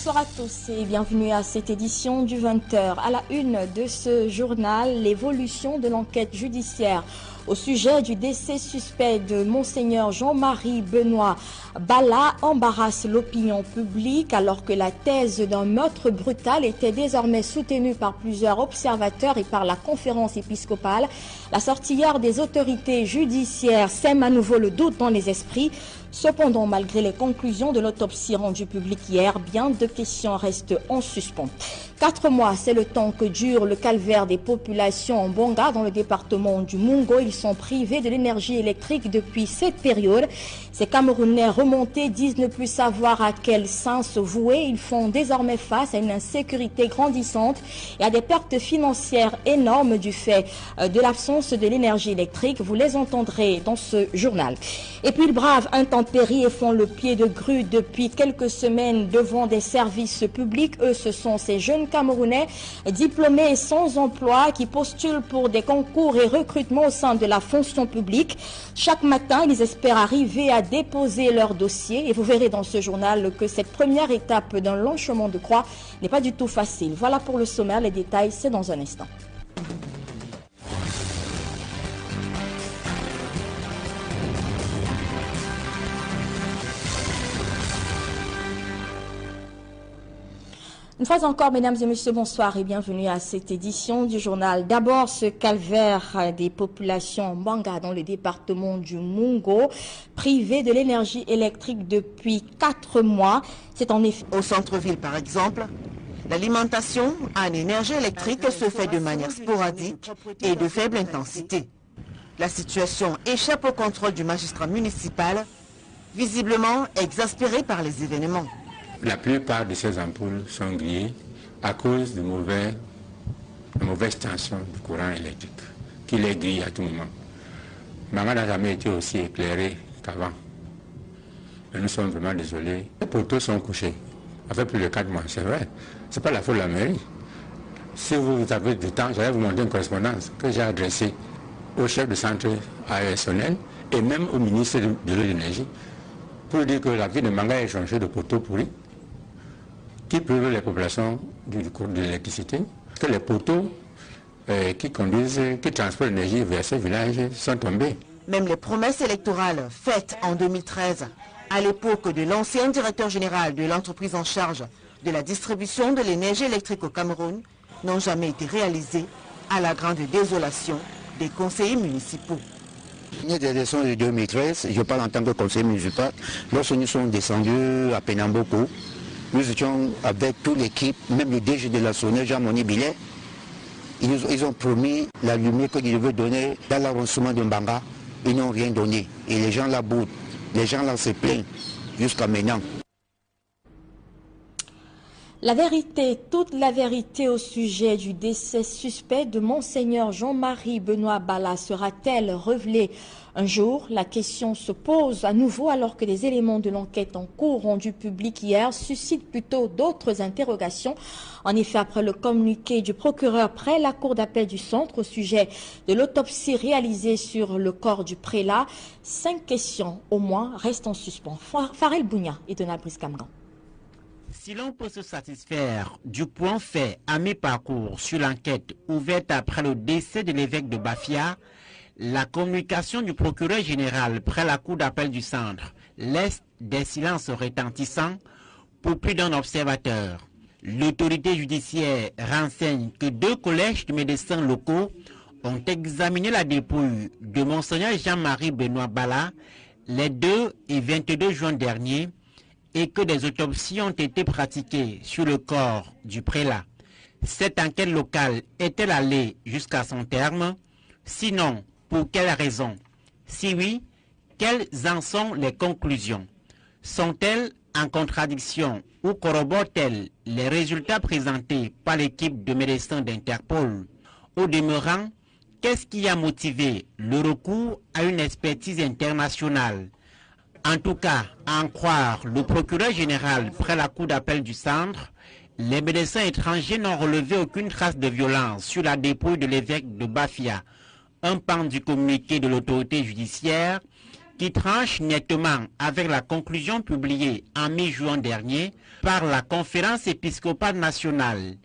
Bonsoir à tous et bienvenue à cette édition du 20h. À la une de ce journal, l'évolution de l'enquête judiciaire au sujet du décès suspect de Monseigneur Jean-Marie Benoît Bala embarrasse l'opinion publique alors que la thèse d'un meurtre brutal était désormais soutenue par plusieurs observateurs et par la conférence épiscopale. La sortie hier des autorités judiciaires sème à nouveau le doute dans les esprits. Cependant, malgré les conclusions de l'autopsie rendue publique hier, bien de questions restent en suspens. 4 mois, c'est le temps que dure le calvaire des populations en Bonga dans le département du Mungo. Ils sont privés de l'énergie électrique depuis cette période. Ces Camerounais remontés disent ne plus savoir à quel saint se vouer. Ils font désormais face à une insécurité grandissante et à des pertes financières énormes du fait de l'absence de l'énergie électrique. Vous les entendrez dans ce journal. Et puis ils bravent intempéries et font le pied de grue depuis quelques semaines devant des services publics. Eux, ce sont ces jeunes Camerounais diplômés et sans emploi qui postulent pour des concours et recrutements au sein de la fonction publique. Chaque matin, ils espèrent arriver à déposer leur dossier et vous verrez dans ce journal que cette première étape d'un long chemin de croix n'est pas du tout facile. Voilà pour le sommaire, les détails c'est dans un instant. Une fois encore, mesdames et messieurs, bonsoir et bienvenue à cette édition du journal. D'abord, ce calvaire des populations Mbanga dans le département du Mungo, privées de l'énergie électrique depuis 4 mois. C'est en effet... Au centre-ville, par exemple, l'alimentation en énergie électrique se fait de manière sporadique et de faible intensité. La situation échappe au contrôle du magistrat municipal, visiblement exaspéré par les événements. La plupart de ces ampoules sont grillées à cause de mauvaise tension du courant électrique, qui les grille à tout moment. Maman n'a jamais été aussi éclairée qu'avant. Nous sommes vraiment désolés. Les poteaux sont couchés. Ça fait plus de 4 mois, c'est vrai. Ce n'est pas la faute de la mairie. Si vous avez du temps, j'allais vous montrer une correspondance que j'ai adressée au chef de centre ASONEL et même au ministre de l'énergie pour dire que la ville de Manga est changée de poteaux pourris qui privent les populations du cours de l'électricité, que les poteaux qui transportent l'énergie vers ces villages sont tombés. Même les promesses électorales faites en 2013, à l'époque de l'ancien directeur général de l'entreprise en charge de la distribution de l'énergie électrique au Cameroun, n'ont jamais été réalisées, à la grande désolation des conseillers municipaux. Des élections de 2013, je parle en tant que conseiller municipal, lorsque nous sommes descendus à Penamboko, nous étions avec toute l'équipe, même le DG de la SONEL, Jean-Moni Billet. Ils ont promis la lumière qu'ils devaient donner dans l'avancement de Mbanga. Ils n'ont rien donné. Et les gens là boudent. Les gens là se plaignent jusqu'à maintenant. La vérité, toute la vérité au sujet du décès suspect de Monseigneur Jean-Marie Benoît Bala sera-t-elle révélée un jour? La question se pose à nouveau alors que les éléments de l'enquête en cours rendus publics hier suscitent plutôt d'autres interrogations. En effet, après le communiqué du procureur près la cour d'appel du centre au sujet de l'autopsie réalisée sur le corps du prélat, 5 questions au moins restent en suspens. Farel Bounia et Donald Brice-Camgan. Si l'on peut se satisfaire du point fait à mi-parcours sur l'enquête ouverte après le décès de l'évêque de Bafia, la communication du procureur général près la cour d'appel du centre laisse des silences retentissants pour plus d'un observateur. L'autorité judiciaire renseigne que 2 collèges de médecins locaux ont examiné la dépouille de Monseigneur Jean-Marie Benoît Bala les 2 et 22 juin dernier, et que des autopsies ont été pratiquées sur le corps du prélat. Cette enquête locale est-elle allée jusqu'à son terme? Sinon, pour quelles raisons? Si oui, quelles en sont les conclusions? Sont-elles en contradiction ou corroborent-elles les résultats présentés par l'équipe de médecins d'Interpol? Au demeurant, qu'est-ce qui a motivé le recours à une expertise internationale? En tout cas, à en croire le procureur général près la cour d'appel du centre, les médecins étrangers n'ont relevé aucune trace de violence sur la dépouille de l'évêque de Bafia, un pan du communiqué de l'autorité judiciaire qui tranche nettement avec la conclusion publiée en mi-juin dernier par la Conférence épiscopale nationale.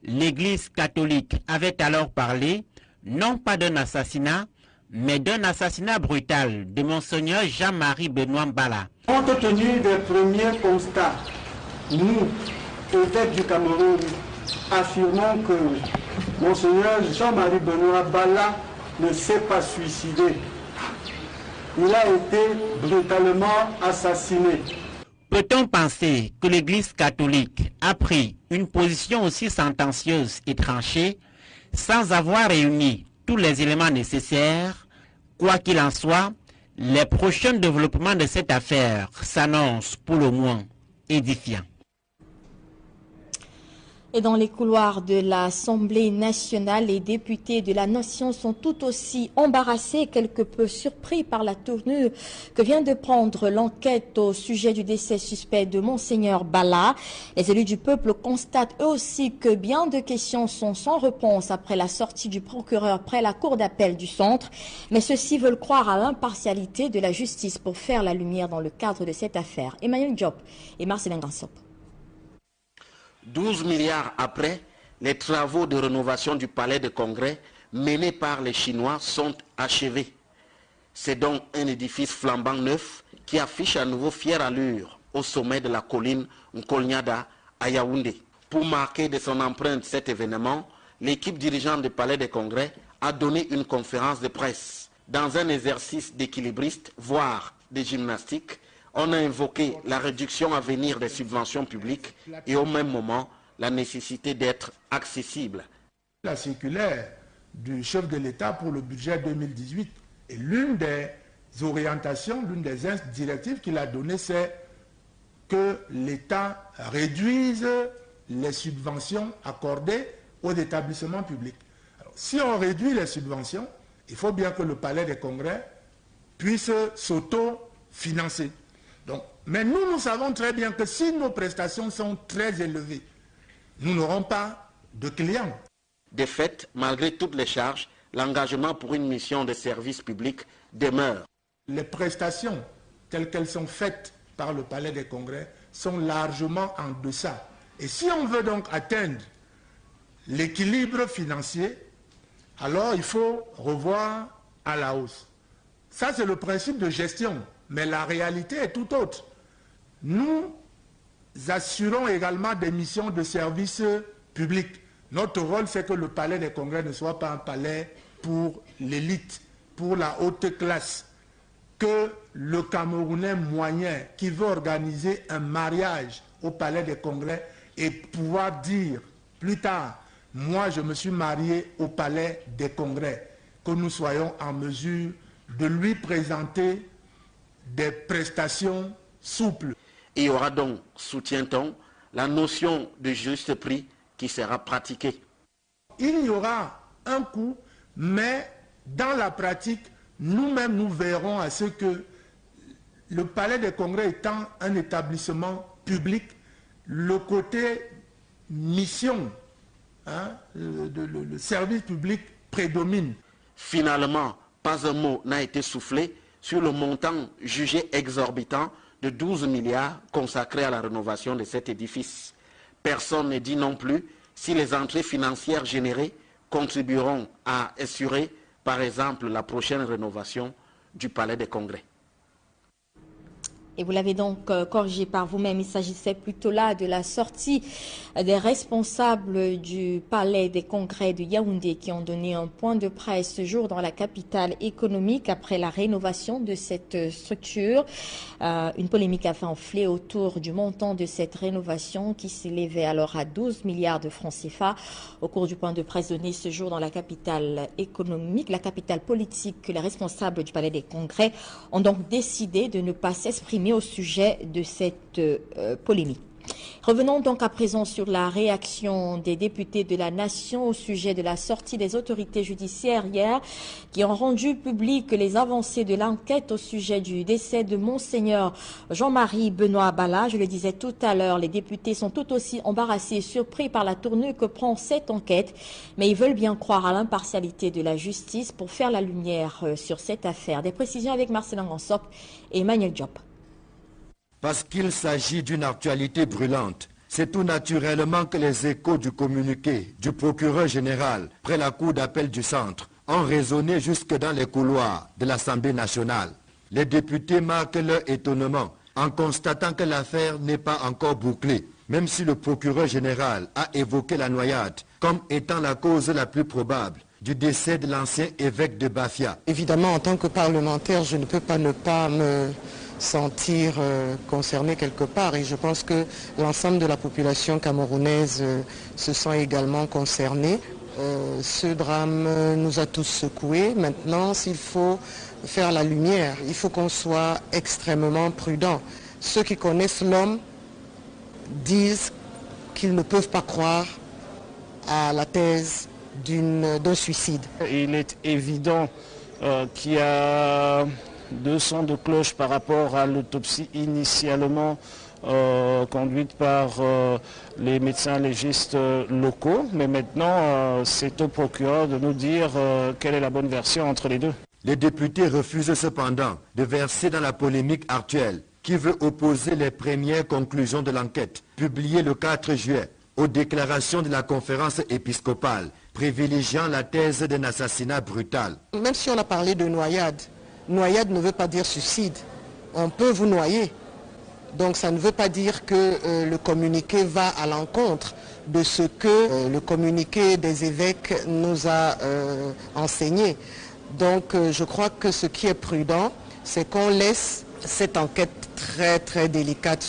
L'Église catholique avait alors parlé, non pas d'un assassinat, mais d'un assassinat brutal de Monseigneur Jean-Marie Benoît Mbala. Compte tenu des premiers constats, nous, évêques du Cameroun, affirmons que Monseigneur Jean-Marie Benoît Mbala ne s'est pas suicidé. Il a été brutalement assassiné. Peut-on penser que l'Église catholique a pris une position aussi sentencieuse et tranchée sans avoir réuni tous les éléments nécessaires? Quoi qu'il en soit, les prochains développements de cette affaire s'annoncent pour le moins édifiants. Et dans les couloirs de l'Assemblée nationale, les députés de la nation sont tout aussi embarrassés et quelque peu surpris par la tournure que vient de prendre l'enquête au sujet du décès suspect de Monseigneur Mbala. Les élus du peuple constatent eux aussi que bien de questions sont sans réponse après la sortie du procureur près la cour d'appel du centre. Mais ceux-ci veulent croire à l'impartialité de la justice pour faire la lumière dans le cadre de cette affaire. Emmanuel Diop et Marcelin Gansop. 12 milliards après, les travaux de rénovation du palais de congrès menés par les Chinois sont achevés. C'est donc un édifice flambant neuf qui affiche à nouveau fière allure au sommet de la colline Nkolnyada à Yaoundé. Pour marquer de son empreinte cet événement, l'équipe dirigeante du palais de congrès a donné une conférence de presse. Dans un exercice d'équilibriste, voire de gymnastique, on a invoqué la réduction à venir des subventions publiques et au même moment la nécessité d'être accessible. La circulaire du chef de l'État pour le budget 2018 est l'une des orientations, l'une des directives qu'il a données, c'est que l'État réduise les subventions accordées aux établissements publics. Alors, si on réduit les subventions, il faut bien que le palais des congrès puisse s'auto-financer. Donc, mais nous savons très bien que si nos prestations sont très élevées, nous n'aurons pas de clients. De fait, malgré toutes les charges, l'engagement pour une mission de service public demeure. Les prestations telles qu'elles sont faites par le Palais des Congrès sont largement en deçà. Et si on veut donc atteindre l'équilibre financier, alors il faut revoir à la hausse. Ça, c'est le principe de gestion. Mais la réalité est tout autre. Nous assurons également des missions de service public. Notre rôle, c'est que le palais des congrès ne soit pas un palais pour l'élite, pour la haute classe. Que le Camerounais moyen qui veut organiser un mariage au palais des congrès et pouvoir dire plus tard, moi je me suis marié au palais des congrès, que nous soyons en mesure de lui présenter des prestations souples. Il y aura donc, soutient-on, la notion de juste prix qui sera pratiquée. Il y aura un coût, mais dans la pratique, nous-mêmes nous verrons à ce que le Palais des Congrès étant un établissement public, le côté mission, le service public prédomine. Finalement, pas un mot n'a été soufflé sur le montant jugé exorbitant de 12 milliards consacrés à la rénovation de cet édifice. Personne ne dit non plus si les entrées financières générées contribueront à assurer, par exemple, la prochaine rénovation du Palais des Congrès. Et vous l'avez donc corrigé par vous-même, il s'agissait plutôt là de la sortie des responsables du Palais des Congrès de Yaoundé qui ont donné un point de presse ce jour dans la capitale économique après la rénovation de cette structure. Une polémique a fait enfler autour du montant de cette rénovation qui s'élevait alors à 12 milliards de francs CFA. Au cours du point de presse donné ce jour dans la capitale économique, la capitale politique, les responsables du Palais des Congrès ont donc décidé de ne pas s'exprimer au sujet de cette polémique. Revenons donc à présent sur la réaction des députés de la Nation au sujet de la sortie des autorités judiciaires hier, qui ont rendu public les avancées de l'enquête au sujet du décès de Monseigneur Jean-Marie Benoît Bala. Je le disais tout à l'heure, les députés sont tout aussi embarrassés et surpris par la tournure que prend cette enquête, mais ils veulent bien croire à l'impartialité de la justice pour faire la lumière sur cette affaire. Des précisions avec Marcelin Gansop et Emmanuel Diop. Parce qu'il s'agit d'une actualité brûlante, c'est tout naturellement que les échos du communiqué du procureur général près la cour d'appel du centre ont résonné jusque dans les couloirs de l'Assemblée nationale. Les députés marquent leur étonnement en constatant que l'affaire n'est pas encore bouclée, même si le procureur général a évoqué la noyade comme étant la cause la plus probable du décès de l'ancien évêque de Bafia. Évidemment, en tant que parlementaire, je ne peux pas ne pas me sentir concerné quelque part, et je pense que l'ensemble de la population camerounaise se sent également concernée. Ce drame nous a tous secoués. Maintenant, s'il faut faire la lumière, il faut qu'on soit extrêmement prudent. Ceux qui connaissent l'homme disent qu'ils ne peuvent pas croire à la thèse d'un suicide. Il est évident qu'il y a deux sons de cloche par rapport à l'autopsie initialement conduite par les médecins légistes locaux, mais maintenant c'est au procureur de nous dire quelle est la bonne version entre les deux. Les députés refusent cependant de verser dans la polémique actuelle qui veut opposer les premières conclusions de l'enquête publiées le 4 juillet aux déclarations de la conférence épiscopale privilégiant la thèse d'un assassinat brutal. Même si on a parlé de noyade, noyade ne veut pas dire suicide. On peut vous noyer. Donc ça ne veut pas dire que le communiqué va à l'encontre de ce que le communiqué des évêques nous a enseigné. Donc je crois que ce qui est prudent, c'est qu'on laisse cette enquête très très délicate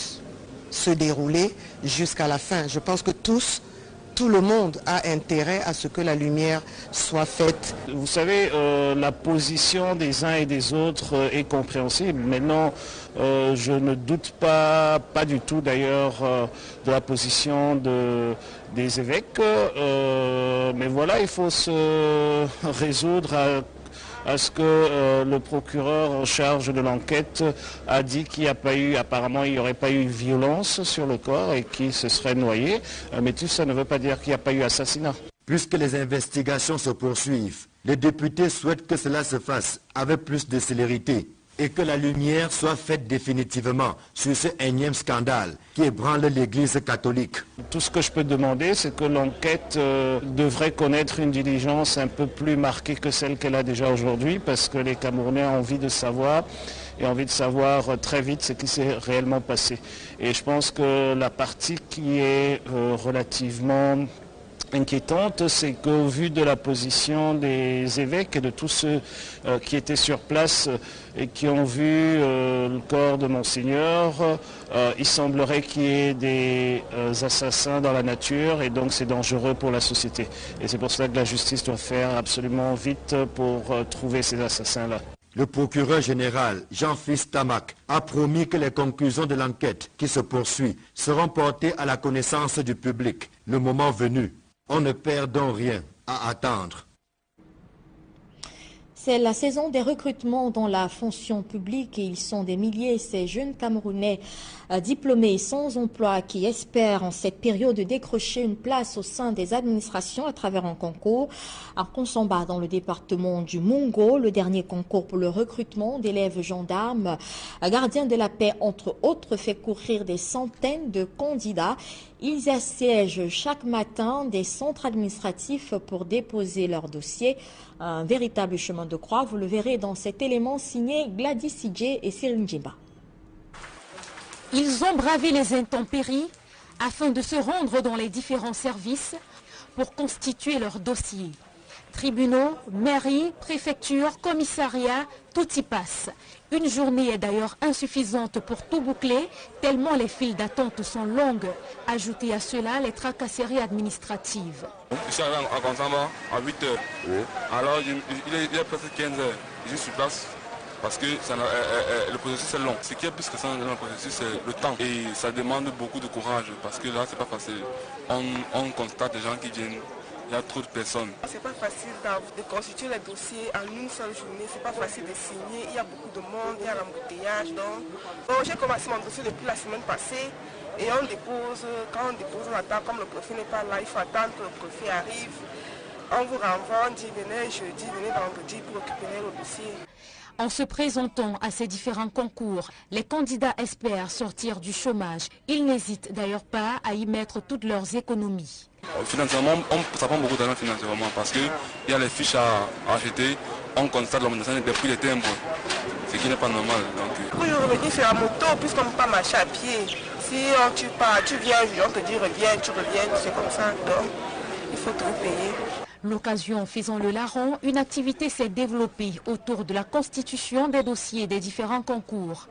se dérouler jusqu'à la fin. Je pense que tout le monde a intérêt à ce que la lumière soit faite. Vous savez, la position des uns et des autres est compréhensible. Maintenant, je ne doute pas du tout d'ailleurs de la position des évêques. Mais voilà, il faut se résoudre à ce que le procureur en charge de l'enquête a dit qu'il n'y a pas eu, apparemment il n'y aurait pas eu violence sur le corps et qu'il se serait noyé. Mais tout ça ne veut pas dire qu'il n'y a pas eu assassinat. Puisque les investigations se poursuivent, les députés souhaitent que cela se fasse avec plus de célérité et que la lumière soit faite définitivement sur ce énième scandale qui ébranle l'Église catholique. Tout ce que je peux demander, c'est que l'enquête devrait connaître une diligence un peu plus marquée que celle qu'elle a déjà aujourd'hui, parce que les Camerounais ont envie de savoir, et envie de savoir très vite ce qui s'est réellement passé. Et je pense que la partie qui est relativement inquiétante, c'est qu'au vu de la position des évêques et de tous ceux qui étaient sur place et qui ont vu le corps de Monseigneur, il semblerait qu'il y ait des assassins dans la nature et donc c'est dangereux pour la société. Et c'est pour cela que la justice doit faire absolument vite pour trouver ces assassins-là. Le procureur général, Jean-Fils Tamac, a promis que les conclusions de l'enquête qui se poursuit seront portées à la connaissance du public le moment venu. On ne perd donc rien à attendre. C'est la saison des recrutements dans la fonction publique et ils sont des milliers, ces jeunes Camerounais diplômés sans emploi qui espèrent en cette période décrocher une place au sein des administrations à travers un concours. À Konsamba, dans le département du Mungo, le dernier concours pour le recrutement d'élèves gendarmes, gardiens de la paix entre autres, fait courir des centaines de candidats. Ils assiègent chaque matin des centres administratifs pour déposer leurs dossiers. Un véritable chemin de croix, vous le verrez dans cet élément signé Gladys Sidje et Cyril Djiba. Ils ont bravé les intempéries afin de se rendre dans les différents services pour constituer leur dossier. Tribunaux, mairies, préfectures, commissariats, tout y passe. Une journée est d'ailleurs insuffisante pour tout boucler, tellement les files d'attente sont longues. Ajoutez à cela les tracasseries administratives. Je suis arrivé à Konsamba à 8 h. Oui. Alors il est presque 15 h. Je suis sur place. parce que le processus est long. Ce qui est plus que ça dans le processus, c'est le temps. Et ça demande beaucoup de courage parce que là, c'est pas facile. On constate des gens qui viennent, il y a trop de personnes. C'est pas facile de constituer les dossiers en une seule journée, c'est pas facile de signer, il y a beaucoup de monde, il y a l'embouteillage. Donc j'ai commencé mon dossier depuis la semaine passée et on dépose, quand on dépose, on attend, comme le préfet n'est pas là, il faut attendre que le préfet arrive. On vous renvoie, on dit venez jeudi, venez vendredi pour récupérer le dossier. En se présentant à ces différents concours, les candidats espèrent sortir du chômage. Ils n'hésitent d'ailleurs pas à y mettre toutes leurs économies. Financièrement, ça prend beaucoup d'argent financièrement parce qu'il y a les fiches à acheter, on constate l'augmentation des prix des timbres, ce qui n'est pas normal. Pour y revenir sur la moto, puisqu'on ne peut pas marcher à pied, si tu pars, tu viens, on te dit reviens, tu reviens, c'est comme ça, donc il faut tout payer. L'occasion faisant le larron, une activité s'est développée autour de la constitution des dossiers des différents concours.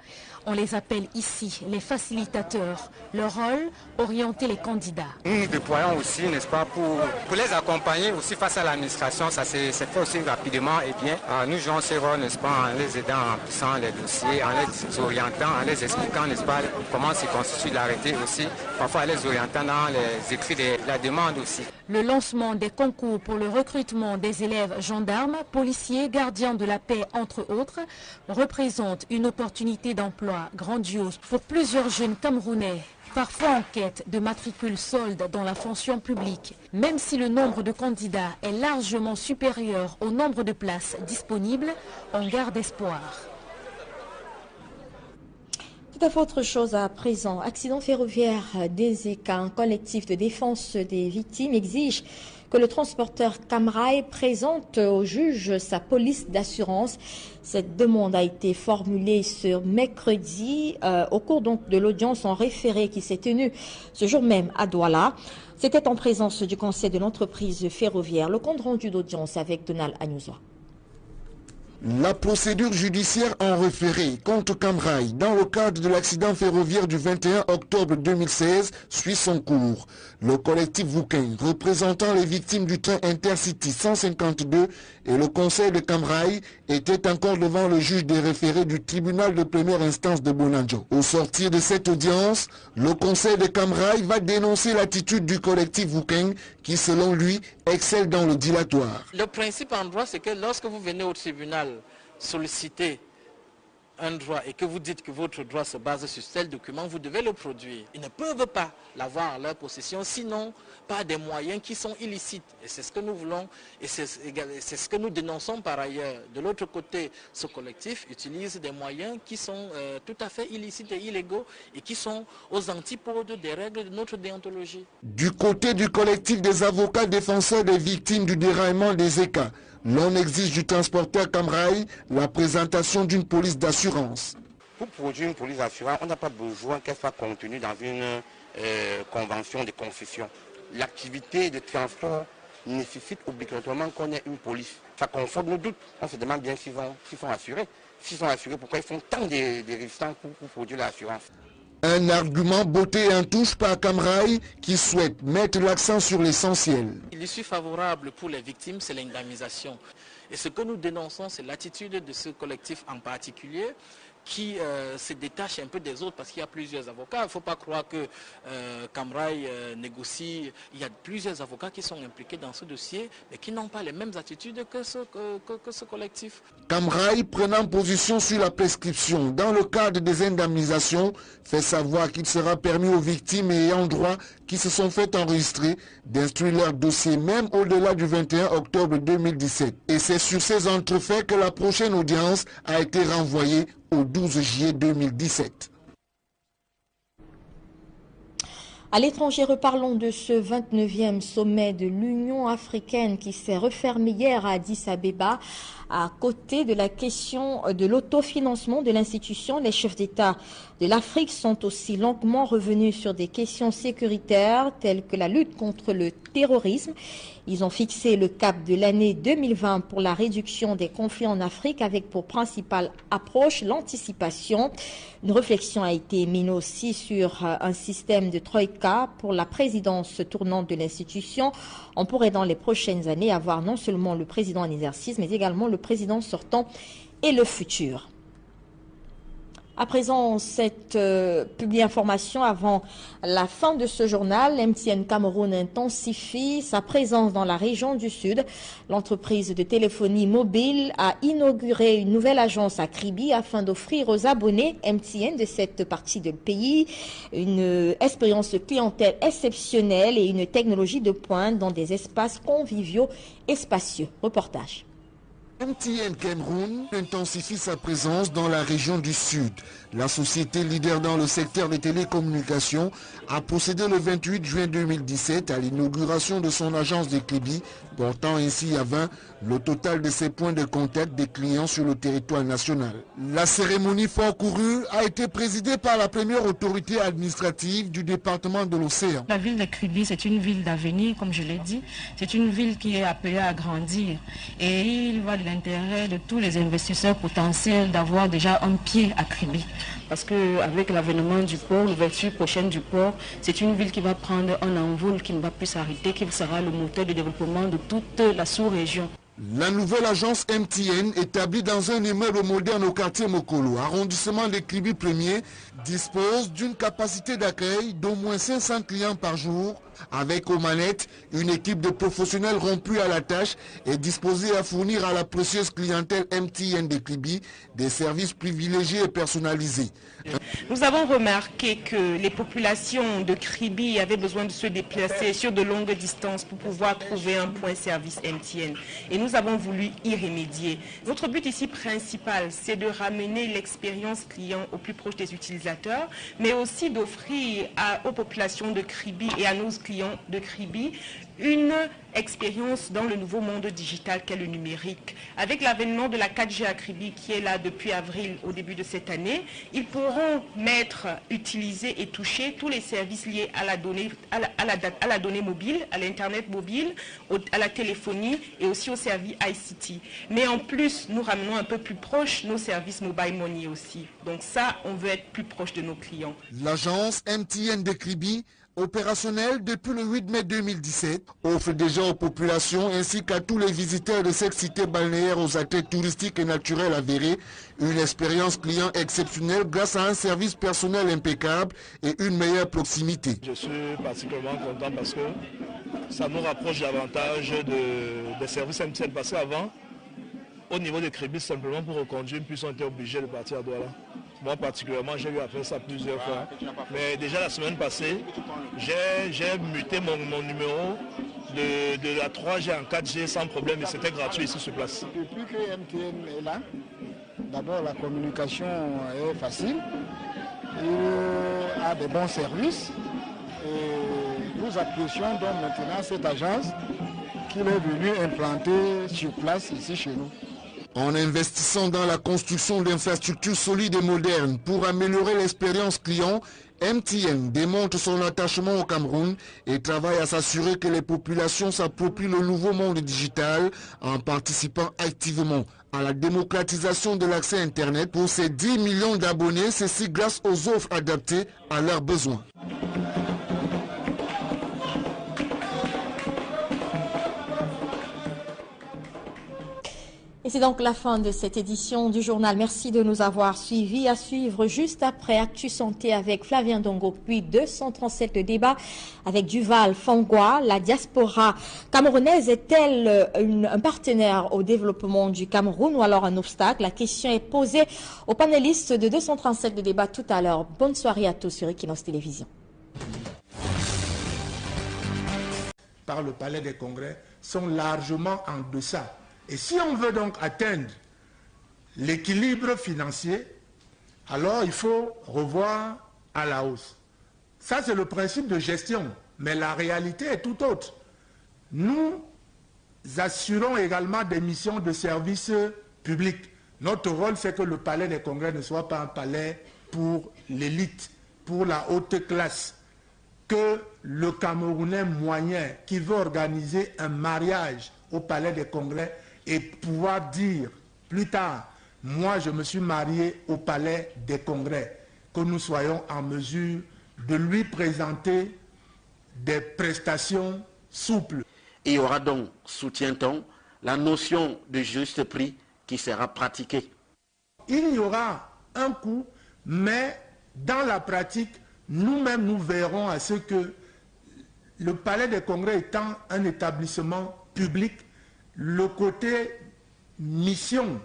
On les appelle ici les facilitateurs. Leur rôle, orienter les candidats. Nous nous déployons aussi, n'est-ce pas, pour les accompagner aussi face à l'administration. Ça s'est fait aussi rapidement et bien. Nous jouons ces rôles, n'est-ce pas, en les aidant, en remplissant les dossiers, en les orientant, en les expliquant, n'est-ce pas, comment se constitue l'arrêté aussi. Parfois, en les orientant dans les écrits de la demande aussi. Le lancement des concours pour le recrutement des élèves gendarmes, policiers, gardiens de la paix, entre autres, représente une opportunité d'emploi grandiose pour plusieurs jeunes Camerounais, parfois en quête de matricule solde dans la fonction publique. Même si le nombre de candidats est largement supérieur au nombre de places disponibles, on garde espoir. Tout à fait autre chose à présent. Accident ferroviaire d'Ezeka, un collectif de défense des victimes exige que le transporteur Camrail présente au juge sa police d'assurance. Cette demande a été formulée ce mercredi au cours donc de l'audience en référé qui s'est tenue ce jour même à Douala. C'était en présence du conseil de l'entreprise ferroviaire. Le compte rendu d'audience avec Donald Agnozoa. La procédure judiciaire en référé contre Camrail dans le cadre de l'accident ferroviaire du 21 octobre 2016 suit son cours. Le collectif Vouquin, représentant les victimes du train Intercity 152 et le conseil de Camrail étaient encore devant le juge des référés du tribunal de première instance de Bonanjo. Au sortir de cette audience, le conseil de Camrail va dénoncer l'attitude du collectif Vouquin qui, selon lui, excelle dans le dilatoire. Le principe en droit, c'est que lorsque vous venez au tribunal solliciter un droit et que vous dites que votre droit se base sur tel document, vous devez le produire. Ils ne peuvent pas l'avoir en leur possession, sinon par des moyens qui sont illicites. Et c'est ce que nous voulons et c'est ce que nous dénonçons par ailleurs. De l'autre côté, ce collectif utilise des moyens qui sont tout à fait illicites et illégaux et qui sont aux antipodes des règles de notre déontologie. Du côté du collectif des avocats défenseurs des victimes du déraillement des ECA, l'on exige du transporteur Camrail la présentation d'une police d'assurance. Pour produire une police d'assurance, on n'a pas besoin qu'elle soit contenue dans une convention de concession. L'activité de transport nécessite obligatoirement qu'on ait une police. Ça conforte nos doutes. On se demande bien s'ils sont assurés. S'ils sont assurés, pourquoi ils font tant de résistance pour produire l'assurance? Un argument botté en touche par Camrail qui souhaite mettre l'accent sur l'essentiel. L'issue favorable pour les victimes, c'est l'indemnisation. Et ce que nous dénonçons, c'est l'attitude de ce collectif en particulier qui se détache un peu des autres parce qu'il y a plusieurs avocats. Il ne faut pas croire que Camrail négocie. Il y a plusieurs avocats qui sont impliqués dans ce dossier mais qui n'ont pas les mêmes attitudes que ce collectif. Camrail, prenant position sur la prescription dans le cadre des indemnisations, fait savoir qu'il sera permis aux victimes et ayants droit qui se sont fait enregistrer d'instruire leur dossier même au-delà du 21 octobre 2017. Et c'est sur ces entrefaits que la prochaine audience a été renvoyée au 12 juillet 2017. À l'étranger, reparlons de ce 29e sommet de l'Union africaine qui s'est refermé hier à Addis Abeba. À côté de la question de l'autofinancement de l'institution, les chefs d'État de l'Afrique sont aussi longuement revenus sur des questions sécuritaires telles que la lutte contre le terrorisme. Ils ont fixé le cap de l'année 2020 pour la réduction des conflits en Afrique avec pour principale approche l'anticipation. Une réflexion a été menée aussi sur un système de troïka pour la présidence tournante de l'institution. On pourrait dans les prochaines années avoir non seulement le président en exercice mais également le président sortant et le futur. À présent, cette publiée information avant la fin de ce journal, MTN Cameroun intensifie sa présence dans la région du Sud. L'entreprise de téléphonie mobile a inauguré une nouvelle agence à Kribi afin d'offrir aux abonnés MTN de cette partie du pays une expérience clientèle exceptionnelle et une technologie de pointe dans des espaces conviviaux et spacieux. Reportage. MTN Cameroun intensifie sa présence dans la région du Sud. La société leader dans le secteur des télécommunications a procédé le 28 juin 2017 à l'inauguration de son agence de Kribi, portant ainsi à 20 le total de ses points de contact des clients sur le territoire national. La cérémonie fort courue a été présidée par la première autorité administrative du département de l'Océan. La ville de Kribi, c'est une ville d'avenir, comme je l'ai dit. C'est une ville qui est appelée à grandir. Et il va de l'intérêt de tous les investisseurs potentiels d'avoir déjà un pied à Kribi. Parce qu'avec l'avènement du port, l'ouverture prochaine du port, c'est une ville qui va prendre un envol qui ne va plus s'arrêter, qui sera le moteur de développement de toute la sous-région. La nouvelle agence MTN, établie dans un immeuble moderne au quartier Mokolo, arrondissement de Kribi 1er, dispose d'une capacité d'accueil d'au moins 500 clients par jour, avec aux manettes une équipe de professionnels rompus à la tâche et disposés à fournir à la précieuse clientèle MTN de Kribi des services privilégiés et personnalisés. Nous avons remarqué que les populations de Kribi avaient besoin de se déplacer sur de longues distances pour pouvoir trouver un point service MTN. Et nous avons voulu y remédier. Notre but ici principal, c'est de ramener l'expérience client au plus proche des utilisateurs, mais aussi d'offrir aux populations de Kribi et à nos clients de Kribi une expérience dans le nouveau monde digital qu'est le numérique. Avec l'avènement de la 4G à Kribi qui est là depuis avril au début de cette année, ils pourront mettre, utiliser et toucher tous les services liés à la donnée mobile, à l'internet mobile, à la téléphonie et aussi aux services ICT. Mais en plus, nous ramenons un peu plus proche nos services mobile money aussi. Donc ça, on veut être plus proche de nos clients. L'agence MTN de Kribi, opérationnelle depuis le 8 mai 2017, offre déjà aux populations ainsi qu'à tous les visiteurs de cette cité balnéaire aux attraits touristiques et naturels avérés une expérience client exceptionnelle grâce à un service personnel impeccable et une meilleure proximité. Je suis particulièrement content parce que ça nous rapproche davantage des services MTN parce qu'avant, au niveau de Kribi, simplement pour reconduire une puce, on était obligé de partir à Douala. Moi particulièrement, j'ai eu à faire ça plusieurs fois. Mais déjà la semaine passée, j'ai muté mon numéro de la 3G en 4G sans problème et c'était gratuit ici sur place. Depuis que MTN est là, d'abord la communication est facile, il a de bons services et nous apprécions donc maintenant cette agence qu'il est venu implanter sur place ici chez nous. En investissant dans la construction d'infrastructures solides et modernes pour améliorer l'expérience client, MTN démontre son attachement au Cameroun et travaille à s'assurer que les populations s'approprient le nouveau monde digital en participant activement à la démocratisation de l'accès Internet pour ses 10 millions d'abonnés, ceci grâce aux offres adaptées à leurs besoins. Et c'est donc la fin de cette édition du journal. Merci de nous avoir suivis. À suivre juste après Actu Santé avec Flavien Dongo, puis 237 débats avec Duval Fangwa. La diaspora camerounaise est-elle un partenaire au développement du Cameroun ou alors un obstacle? La question est posée aux panélistes de 237 débats tout à l'heure. Bonne soirée à tous sur Equinox Télévision. Par le Palais des Congrès sont largement en deçà. Et si on veut donc atteindre l'équilibre financier, alors il faut revoir à la hausse. Ça, c'est le principe de gestion, mais la réalité est tout autre. Nous assurons également des missions de service public. Notre rôle, c'est que le Palais des Congrès ne soit pas un palais pour l'élite, pour la haute classe. Que le Camerounais moyen qui veut organiser un mariage au Palais des Congrès et pouvoir dire plus tard, moi je me suis marié au Palais des Congrès, que nous soyons en mesure de lui présenter des prestations souples. Il y aura donc, soutient-on, la notion de juste prix qui sera pratiquée. Il y aura un coût mais dans la pratique, nous-mêmes, nous verrons à ce que le Palais des Congrès étant un établissement public, le côté mission,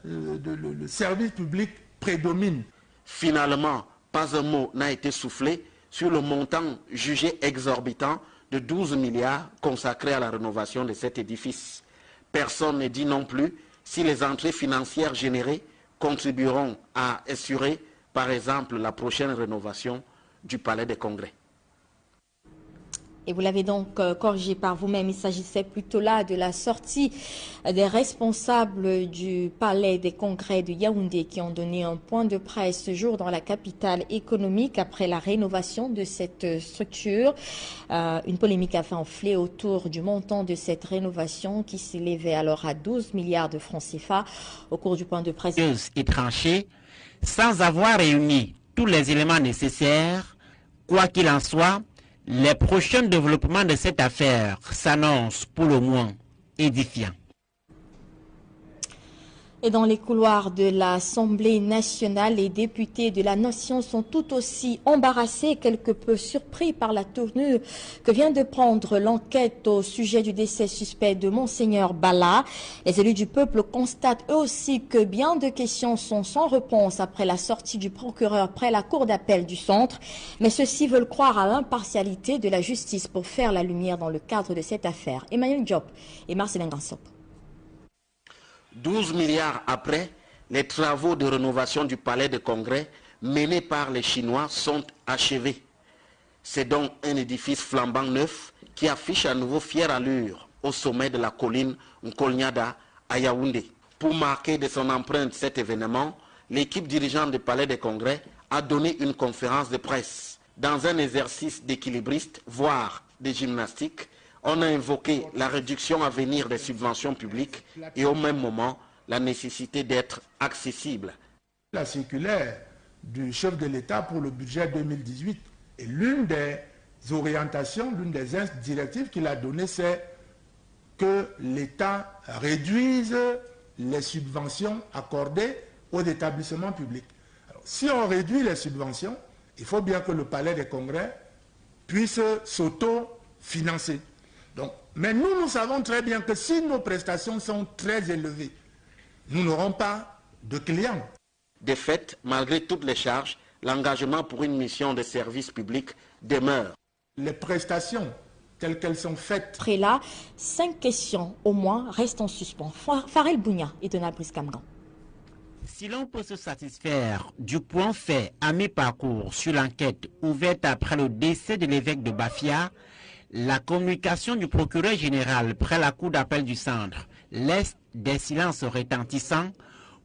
le service public prédomine. Finalement, pas un mot n'a été soufflé sur le montant jugé exorbitant de 12 milliards consacrés à la rénovation de cet édifice. Personne ne dit non plus si les entrées financières générées contribueront à assurer, par exemple, la prochaine rénovation du Palais des Congrès. Et vous l'avez donc corrigé par vous-même, il s'agissait plutôt là de la sortie des responsables du Palais des Congrès de Yaoundé qui ont donné un point de presse ce jour dans la capitale économique après la rénovation de cette structure. Une polémique a fait enfler autour du montant de cette rénovation qui s'élevait alors à 12 milliards de francs CFA au cours du point de presse. Et tranché, sans avoir réuni tous les éléments nécessaires, quoi qu'il en soit, les prochains développements de cette affaire s'annoncent pour le moins édifiants. Et dans les couloirs de l'Assemblée nationale, les députés de la nation sont tout aussi embarrassés et quelque peu surpris par la tournure que vient de prendre l'enquête au sujet du décès suspect de Monseigneur Bala. Les élus du peuple constatent eux aussi que bien de questions sont sans réponse après la sortie du procureur près la cour d'appel du centre. Mais ceux-ci veulent croire à l'impartialité de la justice pour faire la lumière dans le cadre de cette affaire. Emmanuel Diop et Marcelin Gansop. 12 milliards après, les travaux de rénovation du Palais des Congrès menés par les Chinois sont achevés. C'est donc un édifice flambant neuf qui affiche à nouveau fière allure au sommet de la colline Nkolnyada à Yaoundé. Pour marquer de son empreinte cet événement, l'équipe dirigeante du Palais des Congrès a donné une conférence de presse. Dans un exercice d'équilibriste, voire de gymnastique, on a invoqué la réduction à venir des subventions publiques et au même moment la nécessité d'être accessible. La circulaire du chef de l'État pour le budget 2018 et l'une des orientations, l'une des directives qu'il a données, c'est que l'État réduise les subventions accordées aux établissements publics. Alors, si on réduit les subventions, il faut bien que le Palais des Congrès puisse s'auto-financer. Donc, mais nous savons très bien que si nos prestations sont très élevées, nous n'aurons pas de clients. De fait, malgré toutes les charges, l'engagement pour une mission de service public demeure. Les prestations telles qu'elles sont faites. Après là, 5 questions au moins restent en suspens. Farel Bounia et Donald Brice-Camgan. Si l'on peut se satisfaire du point fait à mi-parcours sur l'enquête ouverte après le décès de l'évêque de Bafia, la communication du procureur général près la cour d'appel du centre laisse des silences retentissants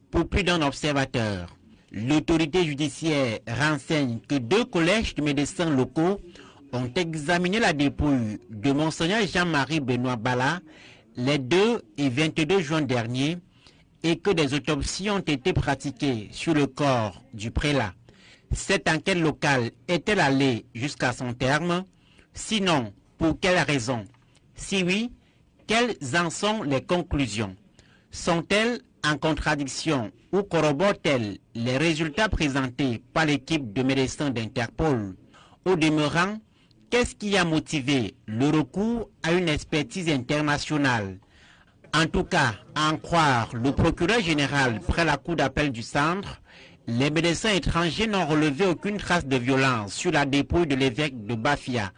pour plus d'un observateur. L'autorité judiciaire renseigne que 2 collèges de médecins locaux ont examiné la dépouille de Monseigneur Jean-Marie Benoît Bala les 2 et 22 juin dernier et que des autopsies ont été pratiquées sur le corps du prélat. Cette enquête locale est-elle allée jusqu'à son terme? Sinon, pour quelles raisons? Si oui, quelles en sont les conclusions? Sont-elles en contradiction ou corroborent-elles les résultats présentés par l'équipe de médecins d'Interpol? Au demeurant, qu'est-ce qui a motivé le recours à une expertise internationale? En tout cas, à en croire le procureur général près la cour d'appel du centre, les médecins étrangers n'ont relevé aucune trace de violence sur la dépouille de l'évêque de Bafia.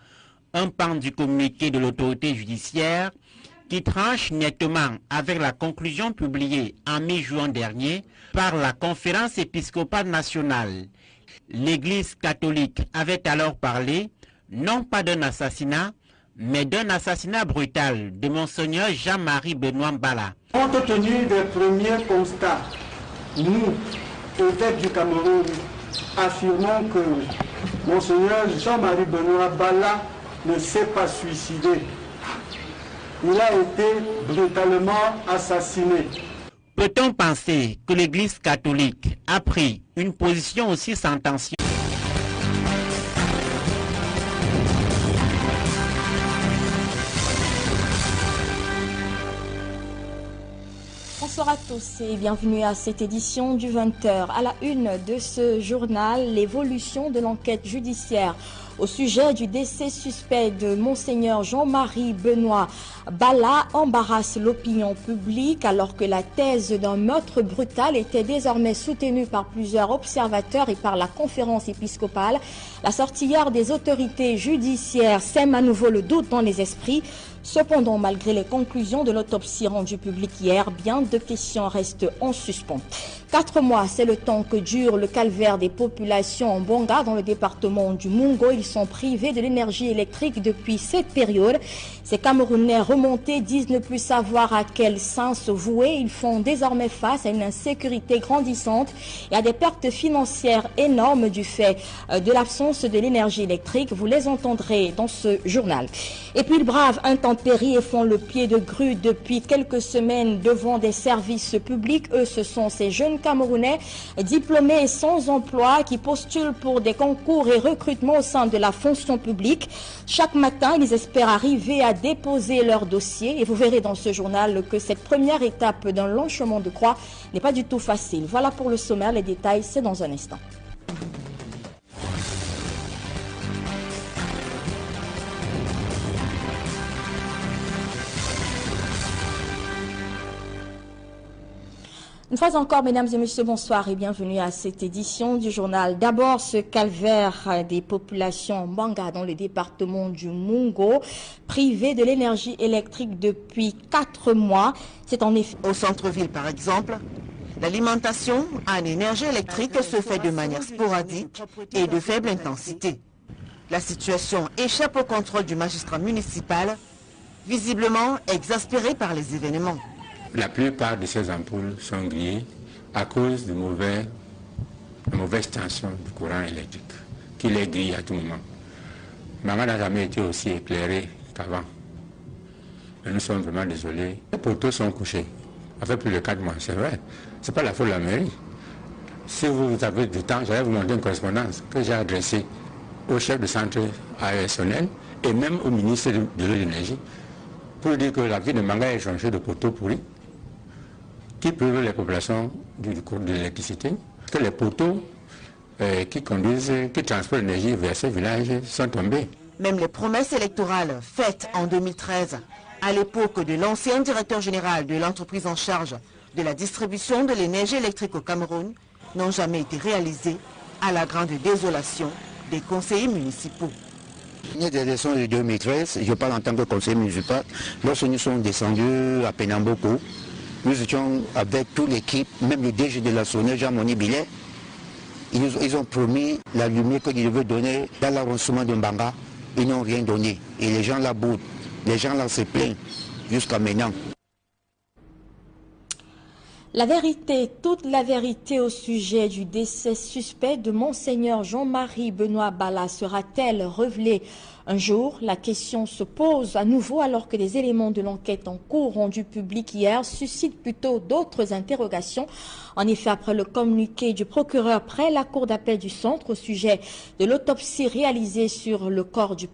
Un pan du communiqué de l'autorité judiciaire qui tranche nettement avec la conclusion publiée en mi-juin dernier par la Conférence épiscopale nationale. L'Église catholique avait alors parlé non pas d'un assassinat, mais d'un assassinat brutal de Monseigneur Jean-Marie Benoît Bala. Compte tenu des premiers constats, nous, évêques du Cameroun, affirmons que Monseigneur Jean-Marie Benoît Bala ne s'est pas suicidé. Il a été brutalement assassiné. Peut-on penser que l'Église catholique a pris une position aussi sans tension? Bonsoir à tous et bienvenue à cette édition du 20h. À la une de ce journal, l'évolution de l'enquête judiciaire au sujet du décès suspect de Monseigneur Jean-Marie Benoît Bala embarrasse l'opinion publique alors que la thèse d'un meurtre brutal était désormais soutenue par plusieurs observateurs et par la conférence épiscopale. La sortie hier des autorités judiciaires sème à nouveau le doute dans les esprits. Cependant, malgré les conclusions de l'autopsie rendue publique hier, bien de questions restent en suspens. 4 mois, c'est le temps que dure le calvaire des populations en Bonga dans le département du Mungo. Ils sont privés de l'énergie électrique depuis cette période. Ces Camerounais remontés disent ne plus savoir à quel saint se vouer. Ils font désormais face à une insécurité grandissante et à des pertes financières énormes du fait de l'absence de l'énergie électrique. Vous les entendrez dans ce journal. Et puis ils bravent intempéries et font le pied de grue depuis quelques semaines devant des services publics. Eux, ce sont ces jeunes Camerounais diplômés et sans emploi qui postulent pour des concours et recrutements au sein de la fonction publique. Chaque matin, ils espèrent arriver à déposer leur dossier et vous verrez dans ce journal que cette première étape d'un long chemin de croix n'est pas du tout facile. Voilà pour le sommaire, les détails c'est dans un instant. Une fois encore, mesdames et messieurs, bonsoir et bienvenue à cette édition du journal. D'abord, ce calvaire des populations Mbanga dans le département du Mungo, privées de l'énergie électrique depuis 4 mois. C'est en effet au centre-ville, par exemple. L'alimentation en énergie électrique se fait de manière sporadique et de faible intensité. La situation échappe au contrôle du magistrat municipal, visiblement exaspéré par les événements. La plupart de ces ampoules sont grillées à cause de mauvaise tension du courant électrique, qui les grille à tout moment. Maman n'a jamais été aussi éclairée qu'avant. Nous sommes vraiment désolés. Les poteaux sont couchés. Ça fait plus de 4 mois, c'est vrai. Ce n'est pas la faute de la mairie. Si vous avez du temps, j'allais vous montrer une correspondance que j'ai adressée au chef de centre ASNL et même au ministre de l'énergie pour dire que la ville de Manga est changée de poteaux pourris qui privent les populations du cours de l'électricité, que les poteaux qui transportent l'énergie vers ces villages sont tombés. Même les promesses électorales faites en 2013, à l'époque de l'ancien directeur général de l'entreprise en charge de la distribution de l'énergie électrique au Cameroun, n'ont jamais été réalisées, à la grande désolation des conseillers municipaux. Des élections de 2013, je parle en tant que conseiller municipal, lorsque nous sommes descendus à Penamboko, nous étions avec toute l'équipe, même le DG de la SONER, Jean-Moni Billet, ils ont promis la lumière qu'ils devaient donner dans l'arrondissement de Mbanga, ils n'ont rien donné. Et les gens là boudent, les gens là se plaignent jusqu'à maintenant. La vérité, toute la vérité au sujet du décès suspect de Monseigneur Jean-Marie Benoît Bala sera-t-elle révélée un jour? La question se pose à nouveau alors que les éléments de l'enquête en cours rendus publics hier suscitent plutôt d'autres interrogations. En effet, après le communiqué du procureur près la cour d'appel du centre au sujet de l'autopsie réalisée sur le corps du